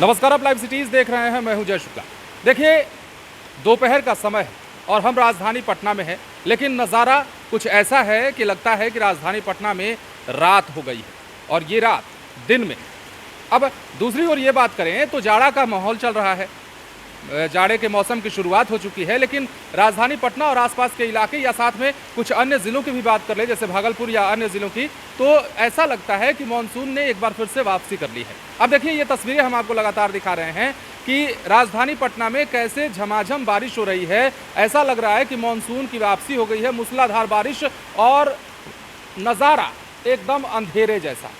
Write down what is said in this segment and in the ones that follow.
नमस्कार, आप live cities देख रहे हैं। मैं हूं जय शुक्ला। देखिए, दोपहर का समय है और हम राजधानी पटना में हैं, लेकिन नज़ारा कुछ ऐसा है कि लगता है कि राजधानी पटना में रात हो गई है और ये रात दिन में। अब दूसरी ओर ये बात करें तो जाड़ा का माहौल चल रहा है, जाड़े के मौसम की शुरुआत हो चुकी है, लेकिन राजधानी पटना और आसपास के इलाके या साथ में कुछ अन्य ज़िलों की भी बात कर ले, जैसे भागलपुर या अन्य ज़िलों की, तो ऐसा लगता है कि मानसून ने एक बार फिर से वापसी कर ली है। अब देखिए, ये तस्वीरें हम आपको लगातार दिखा रहे हैं कि राजधानी पटना में कैसे झमाझम बारिश हो रही है। ऐसा लग रहा है कि मानसून की वापसी हो गई है, मूसलाधार बारिश और नज़ारा एकदम अंधेरे जैसा।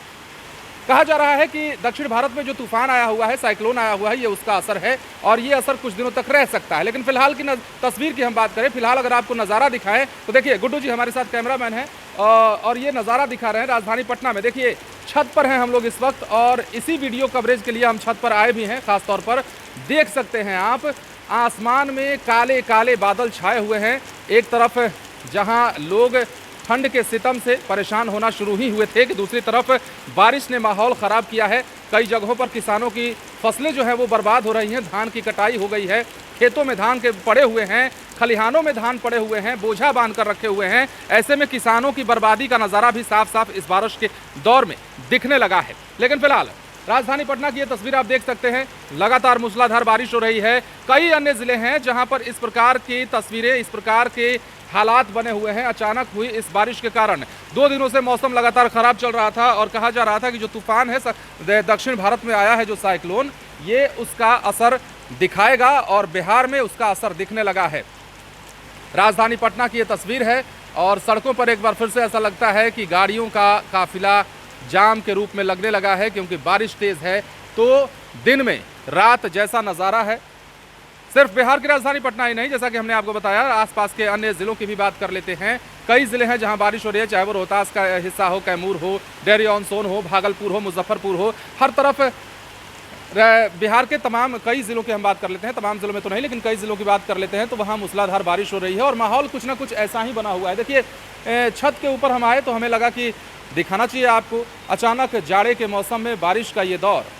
कहा जा रहा है कि दक्षिण भारत में जो तूफान आया हुआ है, साइक्लोन आया हुआ है, ये उसका असर है और ये असर कुछ दिनों तक रह सकता है। लेकिन फिलहाल की तस्वीर की हम बात करें, फिलहाल अगर आपको नज़ारा दिखाएं तो देखिए, गुड्डू जी हमारे साथ कैमरामैन हैं और ये नज़ारा दिखा रहे हैं राजधानी पटना में। देखिए, छत पर हैं हम लोग इस वक्त और इसी वीडियो कवरेज के लिए हम छत पर आए भी हैं। खासतौर पर देख सकते हैं आप, आसमान में काले काले बादल छाए हुए हैं। एक तरफ जहाँ लोग ठंड के सितम से परेशान होना शुरू ही हुए थे कि दूसरी तरफ बारिश ने माहौल ख़राब किया है। कई जगहों पर किसानों की फसलें जो है वो बर्बाद हो रही हैं, धान की कटाई हो गई है, खेतों में धान के पड़े हुए हैं, खलिहानों में धान पड़े हुए हैं, बोझा बांध कर रखे हुए हैं। ऐसे में किसानों की बर्बादी का नज़ारा भी साफ साफ इस बारिश के दौर में दिखने लगा है। लेकिन फिलहाल राजधानी पटना की ये तस्वीर आप देख सकते हैं, लगातार मूसलाधार बारिश हो रही है। कई अन्य ज़िले हैं जहाँ पर इस प्रकार की तस्वीरें, इस प्रकार के हालात बने हुए हैं। अचानक हुई इस बारिश के कारण 2 दिनों से मौसम लगातार ख़राब चल रहा था और कहा जा रहा था कि जो तूफान है दक्षिण भारत में आया है, जो साइक्लोन, ये उसका असर दिखाएगा और बिहार में उसका असर दिखने लगा है। राजधानी पटना की ये तस्वीर है और सड़कों पर एक बार फिर से ऐसा लगता है कि गाड़ियों का काफिला जाम के रूप में लगने लगा है, क्योंकि बारिश तेज़ है तो दिन में रात जैसा नज़ारा है। सिर्फ बिहार की राजधानी पटना ही नहीं, जैसा कि हमने आपको बताया, आसपास के अन्य ज़िलों की भी बात कर लेते हैं। कई ज़िले हैं जहां बारिश हो रही है, चाहे वो रोहतास का हिस्सा हो, कैमूर हो, डेरी ऑन सोन हो, भागलपुर हो, मुजफ्फरपुर हो, हर तरफ बिहार के तमाम कई ज़िलों की हम बात कर लेते हैं। तमाम ज़िलों में तो नहीं, लेकिन कई ज़िलों की बात कर लेते हैं तो वहाँ मूसलाधार बारिश हो रही है और माहौल कुछ ना कुछ ऐसा ही बना हुआ है। देखिए, छत के ऊपर हम आए तो हमें लगा कि दिखाना चाहिए आपको। अचानक जाड़े के मौसम में बारिश का ये दौर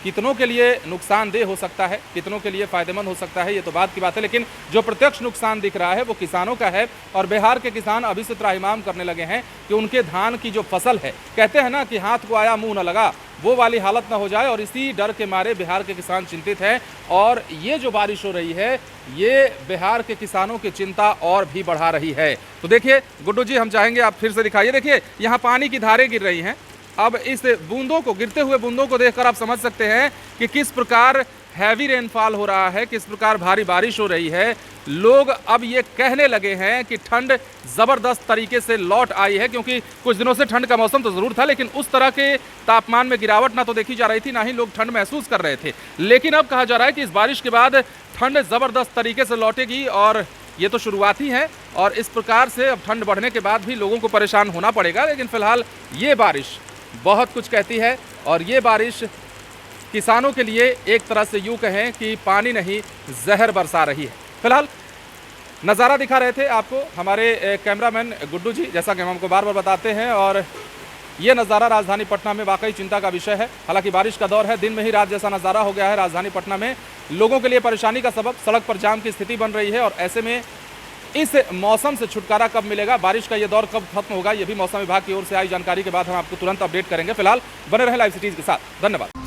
कितनों के लिए नुकसानदेह हो सकता है, कितनों के लिए फ़ायदेमंद हो सकता है, ये तो बात की बात है। लेकिन जो प्रत्यक्ष नुकसान दिख रहा है वो किसानों का है और बिहार के किसान अभी से त्राहिमाम करने लगे हैं कि उनके धान की जो फसल है, कहते हैं ना कि हाथ को आया मुंह न लगा, वो वाली हालत ना हो जाए और इसी डर के मारे बिहार के किसान चिंतित हैं। और ये जो बारिश हो रही है, ये बिहार के किसानों की चिंता और भी बढ़ा रही है। तो देखिए गुड्डू जी, हम चाहेंगे आप फिर से दिखाइए। देखिए, यहाँ पानी की धारें गिर रही हैं। अब इस बूंदों को, गिरते हुए बूंदों को देखकर आप समझ सकते हैं कि किस प्रकार हैवी रेनफॉल हो रहा है, किस प्रकार भारी बारिश हो रही है। लोग अब ये कहने लगे हैं कि ठंड ज़बरदस्त तरीके से लौट आई है, क्योंकि कुछ दिनों से ठंड का मौसम तो ज़रूर था, लेकिन उस तरह के तापमान में गिरावट ना तो देखी जा रही थी, ना ही लोग ठंड महसूस कर रहे थे। लेकिन अब कहा जा रहा है कि इस बारिश के बाद ठंड ज़बरदस्त तरीके से लौटेगी और ये तो शुरुआत ही है और इस प्रकार से अब ठंड बढ़ने के बाद भी लोगों को परेशान होना पड़ेगा। लेकिन फिलहाल ये बारिश बहुत कुछ कहती है और ये बारिश किसानों के लिए एक तरह से यूँ कहें कि पानी नहीं, जहर बरसा रही है। फिलहाल नज़ारा दिखा रहे थे आपको हमारे कैमरामैन गुड्डू जी, जैसा कि हम आपको बार बार बताते हैं। और ये नज़ारा राजधानी पटना में वाकई चिंता का विषय है। हालांकि बारिश का दौर है, दिन में ही रात जैसा नज़ारा हो गया है राजधानी पटना में। लोगों के लिए परेशानी का सबब सड़क पर जाम की स्थिति बन रही है और ऐसे में इस मौसम से छुटकारा कब मिलेगा, बारिश का ये दौर कब खत्म होगा, ये भी मौसम विभाग की ओर से आई जानकारी के बाद हम आपको तुरंत अपडेट करेंगे। फिलहाल बने रहे लाइव सिटीज़ के साथ। धन्यवाद।